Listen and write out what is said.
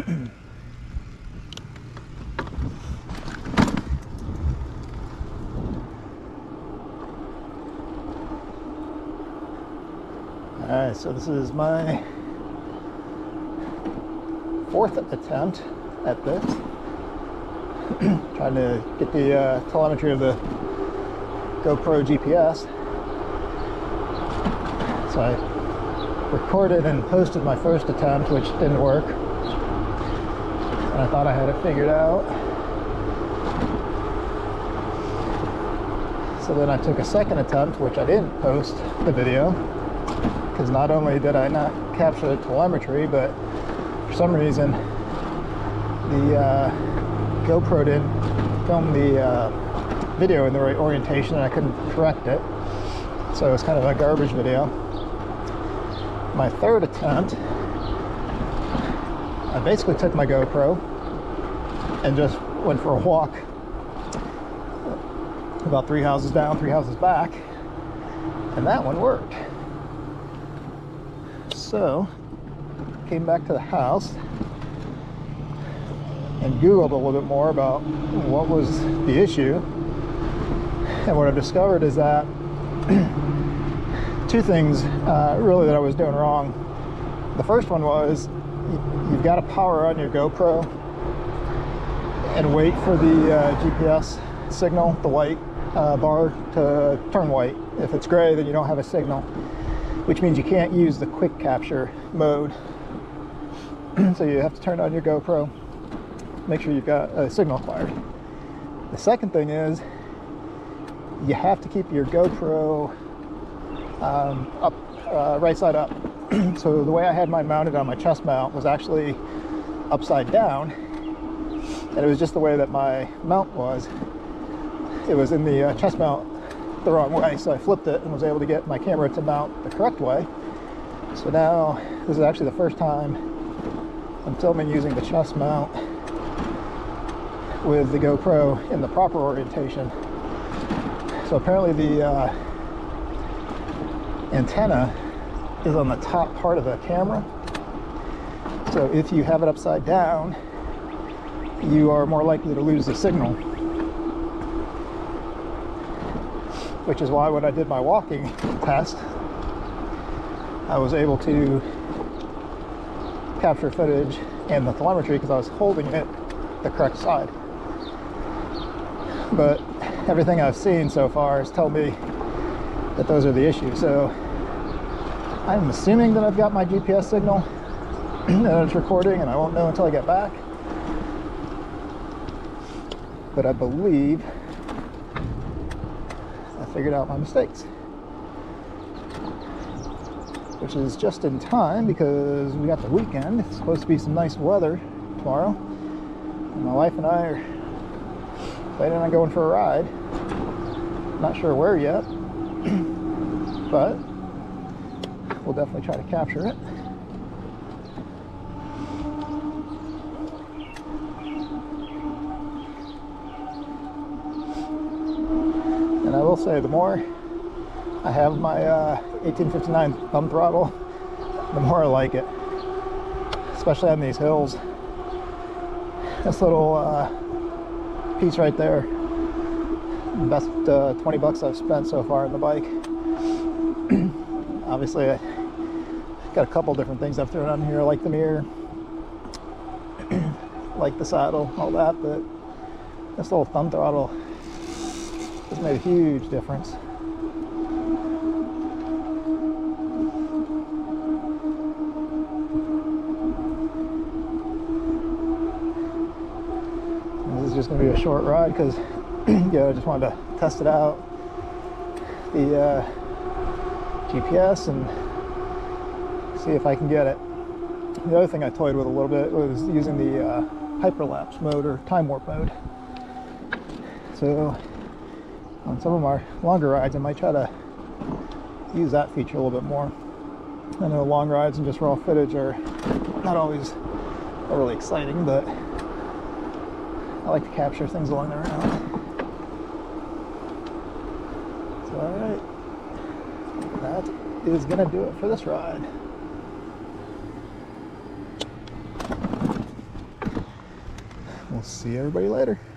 Alright, so this is my 4th attempt at this. Trying to get the telemetry of the GoPro GPS. So I recorded and posted my first attempt, which didn't work. And I thought I had it figured out. So then I took a second attempt, which I didn't post the video, because not only did I not capture the telemetry, but for some reason the GoPro didn't film the video in the right orientation, and I couldn't correct it. So it was kind of a garbage video. My third attempt, I basically took my GoPro and just went for a walk about 3 houses down, 3 houses back, and that one worked. So came back to the house and Googled a little bit more about what was the issue, and what I've discovered is that two things really that I was doing wrong. The first one was you've got to power on your GoPro and wait for the GPS signal, the white bar, to turn white. If it's gray, then you don't have a signal, which means you can't use the quick capture mode. So you have to turn on your GoPro, make sure you've got a signal acquired. The second thing is you have to keep your GoPro up, right side up. So the way I had mine mounted on my chest mount was actually upside down, and it was just the way that my mount was. It was in the chest mount the wrong way, so I flipped it and was able to get my camera to mount the correct way. So now this is actually the first time I'm filming using the chest mount with the GoPro in the proper orientation. So apparently the antenna is on the top part of the camera. So if you have it upside down, you are more likely to lose the signal. Which is why when I did my walking test, I was able to capture footage and the telemetry because I was holding it the correct side. But everything I've seen so far has told me that those are the issues. So I'm assuming that I've got my GPS signal and it's recording, and I won't know until I get back. But I believe I figured out my mistakes, which is just in time because we got the weekend. It's supposed to be some nice weather tomorrow, and my wife and I are planning on going for a ride. Not sure where yet, but we'll definitely try to capture it. And I will say, the more I have my 1859 thumb throttle, the more I like it, especially on these hills. This little piece right there, the best 20 bucks I've spent so far on the bike. Obviously I got a couple different things I've thrown on here, like the mirror, like the saddle, all that, but this little thumb throttle has made a huge difference. And this is just going to be a short ride because yeah, I just wanted to test it out, the GPS, and see if I can get it. The other thing I toyed with a little bit was using the hyperlapse mode or time warp mode. So on some of my longer rides I might try to use that feature a little bit more. I know long rides and just raw footage are not always overly exciting, but I like to capture things along the route. So alright, that is gonna do it for this ride. see everybody later.